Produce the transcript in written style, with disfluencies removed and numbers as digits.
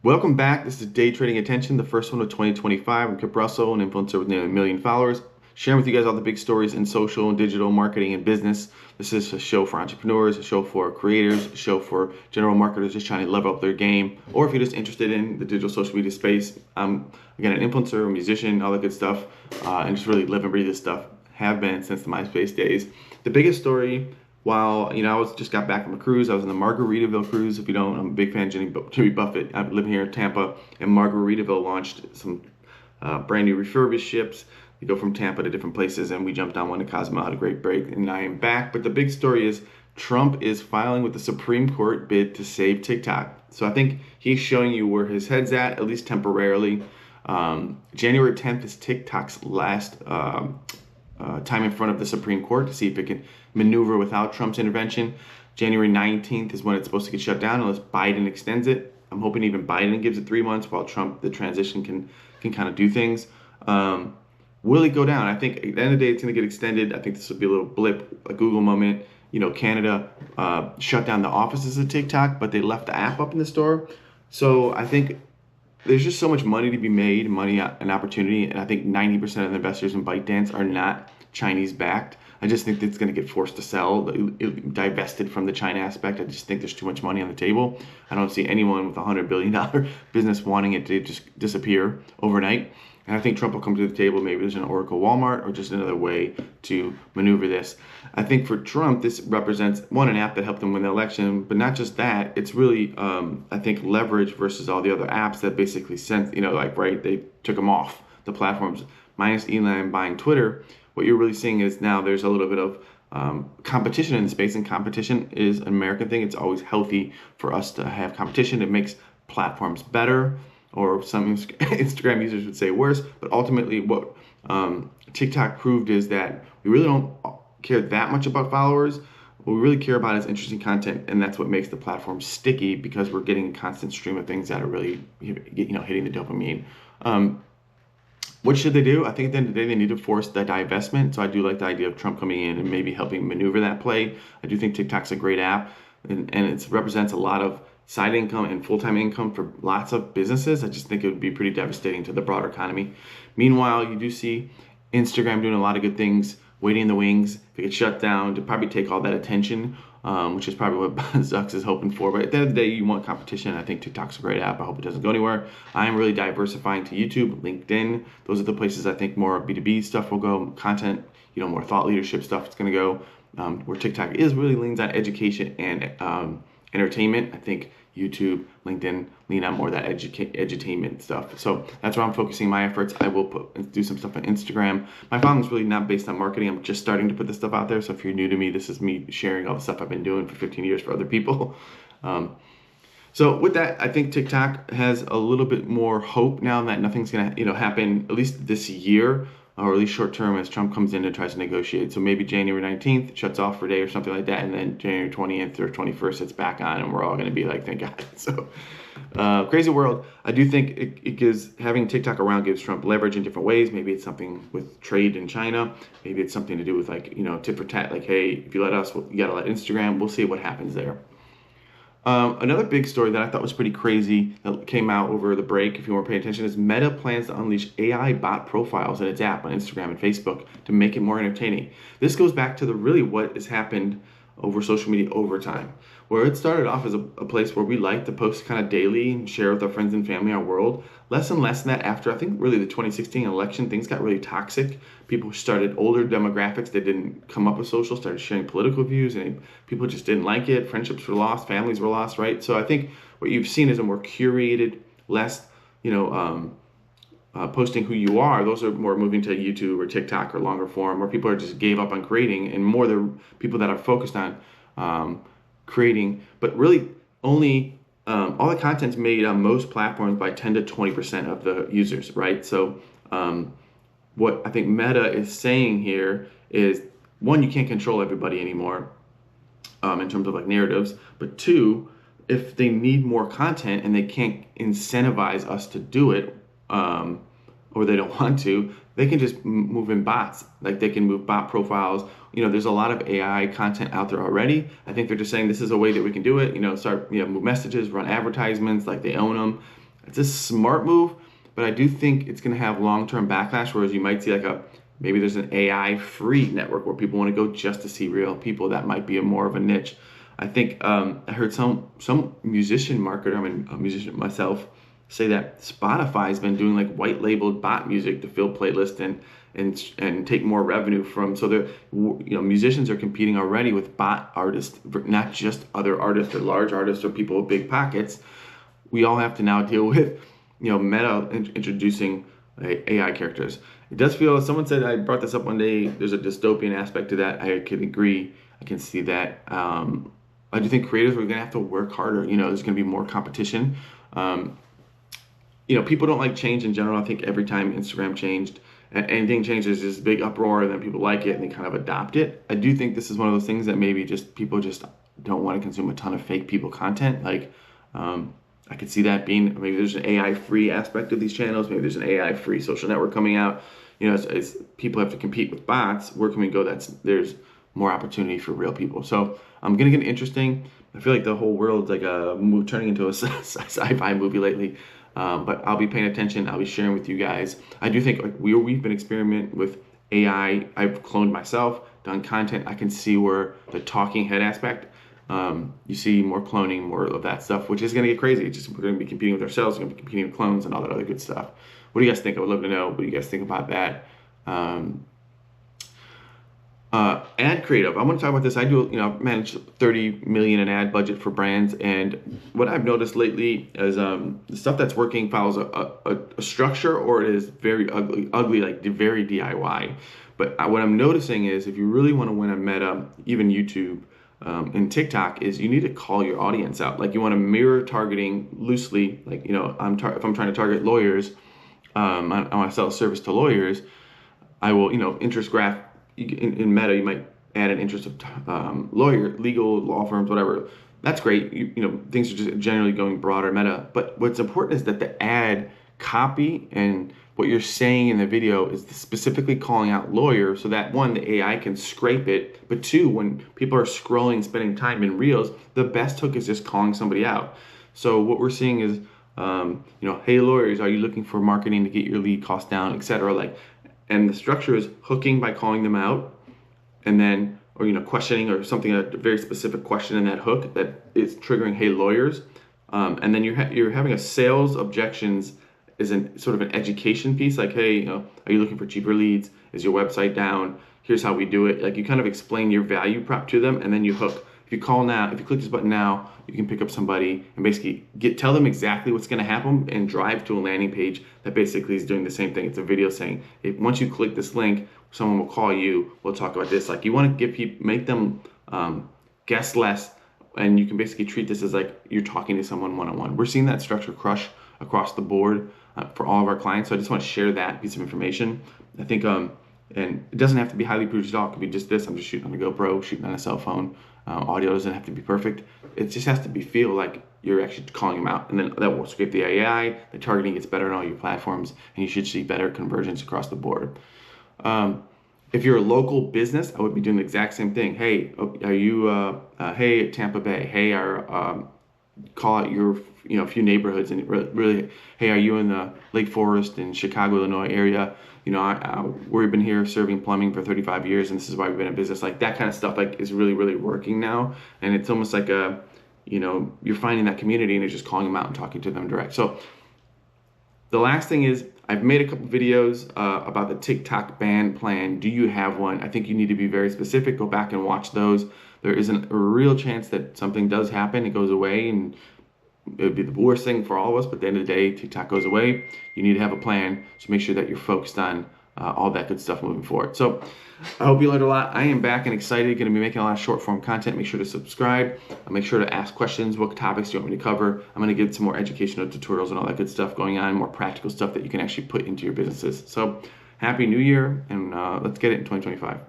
Welcome back. This is Day Trading Attention, the first one of 2025. I'm Kip Russell, an influencer with nearly 1 million followers, sharing with you guys all the big stories in social and digital marketing and business. This is a show for entrepreneurs, a show for creators, a show for general marketers just trying to level up their game, or if you're just interested in the digital social media space. I'm, again, an influencer, a musician, all that good stuff, and just really live and breathe this stuff. Have been since the MySpace days. The biggest story, while I just got back from a cruise. I was on the Margaritaville cruise. If you don't, I'm a big fan of Jimmy Buffett. I've lived here in Tampa, and Margaritaville launched some brand new refurbished ships. We go from Tampa to different places, and we jumped on one to Cozumel, had a great break, and I am back. But the big story is Trump is filing with the Supreme Court bid to save TikTok. So I think he's showing you where his head's at least temporarily. January 10th is TikTok's last time in front of the Supreme Court to see if it can maneuver without Trump's intervention. January 19th is when it's supposed to get shut down unless Biden extends it. I'm hoping even Biden gives it 3 months while Trump, the transition, can kind of do things. Will it go down? I think at the end of the day, it's going to get extended. I think this will be a little blip, a Google moment. Canada shut down the offices of TikTok, but they left the app up in the store. So I think there's just so much money to be made, money and opportunity, and I think 90% of the investors in ByteDance are not Chinese backed. I just think it's going to get forced to sell, divested from the China aspect. I just think there's too much money on the table. I don't see anyone with a $100 billion business wanting it to just disappear overnight. And I think Trump will come to the table. Maybe there's an Oracle Walmart or just another way to maneuver this. I think for Trump, this represents, one, an app that helped him win the election, but not just that. It's really, I think, leverage versus all the other apps that basically sent, they took them off the platforms. Minus Elon buying Twitter, what you're really seeing is now there's a little bit of competition in the space, and competition is an American thing. It's always healthy for us to have competition. It makes platforms better, or some Instagram users would say worse, but ultimately what TikTok proved is that we really don't care that much about followers. What we really care about is interesting content, and that's what makes the platform sticky, because we're getting a constant stream of things that are really hitting the dopamine. What should they do? I think at the end of the day, they need to force the divestment. So I do like the idea of Trump coming in and maybe helping maneuver that play. I do think TikTok's a great app, and it represents a lot of side income and full-time income for lots of businesses. I just think it would be pretty devastating to the broader economy. Meanwhile, you do see Instagram doing a lot of good things, waiting in the wings. If it gets shut down, to probably take all that attention, which is probably what Zucks is hoping for. But at the end of the day, you want competition. I think TikTok's a great app. I hope it doesn't go anywhere. I am really diversifying to YouTube, LinkedIn. Those are the places I think more B2B stuff will go. Content, more thought leadership stuff is going to go. Where TikTok really leans on education and entertainment. I think YouTube, LinkedIn lean on more of that edutainment stuff. So that's where I'm focusing my efforts. I will do some stuff on Instagram. My following is really not based on marketing. I'm just starting to put this stuff out there. So if you're new to me, this is me sharing all the stuff I've been doing for 15 years for other people. So with that, I think TikTok has a little bit more hope now that nothing's going to happen, at least this year, or at least short term, as Trump comes in and tries to negotiate. So maybe January 19th shuts off for a day or something like that, and then January 20th or 21st it's back on, and we're all going to be like, thank God. So crazy world. I do think it gives, having TikTok around gives Trump leverage in different ways. Maybe it's something with trade in China. Maybe it's something to do with tit for tat, like, hey, if you let us, you got to let Instagram. We'll see what happens there. Another big story that I thought was pretty crazy that came out over the break, if you weren't paying attention, is Meta plans to unleash AI bot profiles in its app on Instagram and Facebook to make it more entertaining. This goes back to what has happened over social media over time, where it started off as a place where we like to post kind of daily and share with our friends and family our world. Less and less than that after, I think, really the 2016 election, things got really toxic. People started, older demographics that didn't come up with social started sharing political views, and people just didn't like it. Friendships were lost, families were lost, right? So I think what you've seen is a more curated, less, posting who you are. Those are more moving to YouTube or TikTok or longer form, where people are just gave up on creating, and more the people that are focused on creating, but really only all the content's made on most platforms by 10 to 20% of the users, right? So what I think Meta is saying here is, one, you can't control everybody anymore in terms of narratives, but two, if they need more content and they can't incentivize us to do it, or they don't want to, they can just move in bots. Like, they can move bot profiles. There's a lot of AI content out there already. I think they're just saying this is a way that we can do it. Start, move messages, run advertisements, like they own them. It's a smart move, but I do think it's going to have long-term backlash, whereas you might see like maybe there's an AI free network where people want to go just to see real people. That might be more of a niche. I think I heard some musician marketer, I'm a musician myself, say that Spotify's been doing like white labeled bot music to fill playlists and take more revenue from. So they're, musicians are competing already with bot artists, not just other artists or large artists or people with big pockets. We all have to now deal with, Meta introducing AI characters. It does feel, someone said, I brought this up one day, there's a dystopian aspect to that. I can agree. I can see that. I do think creators are going to have to work harder. There's going to be more competition. People don't like change in general. I think every time Instagram changed, anything changes, there's this big uproar, and then people like it and they kind of adopt it. I do think this is one of those things that maybe people just don't want to consume a ton of fake people content. Like, I could see that being, maybe there's an AI free aspect of these channels. Maybe there's an AI free social network coming out. As people have to compete with bots, where can we go? There's more opportunity for real people. So I'm going to get interesting. I feel like the whole world's like turning into a sci-fi movie lately. But I'll be paying attention. I'll be sharing with you guys. I do think we've been experimenting with AI. I've cloned myself, done content. I can see where the talking head aspect, you see more cloning, more of that stuff, which is going to get crazy. We're going to be competing with ourselves. We're going to be competing with clones and all that other good stuff. What do you guys think? I would love to know what you guys think about that. Ad creative. I want to talk about this. I do, manage 30 million in ad budget for brands, and what I've noticed lately is the stuff that's working follows a structure, or it is very ugly, like very DIY. But what I'm noticing is, if you really want to win a Meta, even YouTube, and TikTok, is you need to call your audience out. Like, you want to mirror targeting loosely. Like, if I'm trying to target lawyers, I want to sell a service to lawyers. I will, interest graph. In Meta, you might add an interest of legal, law firms, whatever. That's great. Things are just generally going broader Meta. But what's important is that the ad copy and what you're saying in the video is specifically calling out lawyer, so that one, the AI can scrape it. But two, when people are scrolling, spending time in Reels, the best hook is just calling somebody out. So what we're seeing is, hey lawyers, are you looking for marketing to get your lead cost down, etc. And the structure is hooking by calling them out, and then, or questioning, or something, a very specific question in that hook that is triggering, hey lawyers, and then you're having a sales objections is sort of an education piece, like, hey, are you looking for cheaper leads? Is your website down? Here's how we do it. Like, you kind of explain your value prop to them, and then you hook. If you call now, if you click this button now, you can pick up somebody and basically tell them exactly what's going to happen, and drive to a landing page that basically is doing the same thing. It's a video saying, once you click this link, someone will call you. We'll talk about this. Like, you want to give people, make them guess less, and you can basically treat this as like you're talking to someone one-on-one. We're seeing that structure crush across the board for all of our clients. So I just want to share that piece of information. I think, and it doesn't have to be highly produced at all. It could be just this. I'm just shooting on a GoPro, shooting on a cell phone. Audio doesn't have to be perfect. It just has to feel like you're actually calling them out, and then that will scrape the AI. The targeting gets better on all your platforms, and you should see better conversions across the board. If you're a local business, I would be doing the exact same thing. Hey, are you? Hey, Tampa Bay. Hey, call out your few neighborhoods, and really, hey, are you in the Lake Forest in Chicago, Illinois area? We've been here serving plumbing for 35 years, and this is why we've been in business. Like, that kind of stuff, like, is really, really working now. And it's almost like you're finding that community, and you're just calling them out and talking to them direct. So the last thing is, I've made a couple videos about the TikTok ban plan. Do you have one? I think you need to be very specific. Go back and watch those. There isn't a real chance that something does happen, it goes away, and it would be the worst thing for all of us, but at the end of the day, TikTok goes away. You need to have a plan, so make sure that you're focused on all that good stuff moving forward. So I hope you learned a lot. I am back and excited. Going to be making a lot of short form content. Make sure to subscribe. Make sure to ask questions. What topics do you want me to cover? I'm going to get some more educational tutorials and all that good stuff going on, more practical stuff that you can actually put into your businesses. So happy New Year, and let's get it in 2025.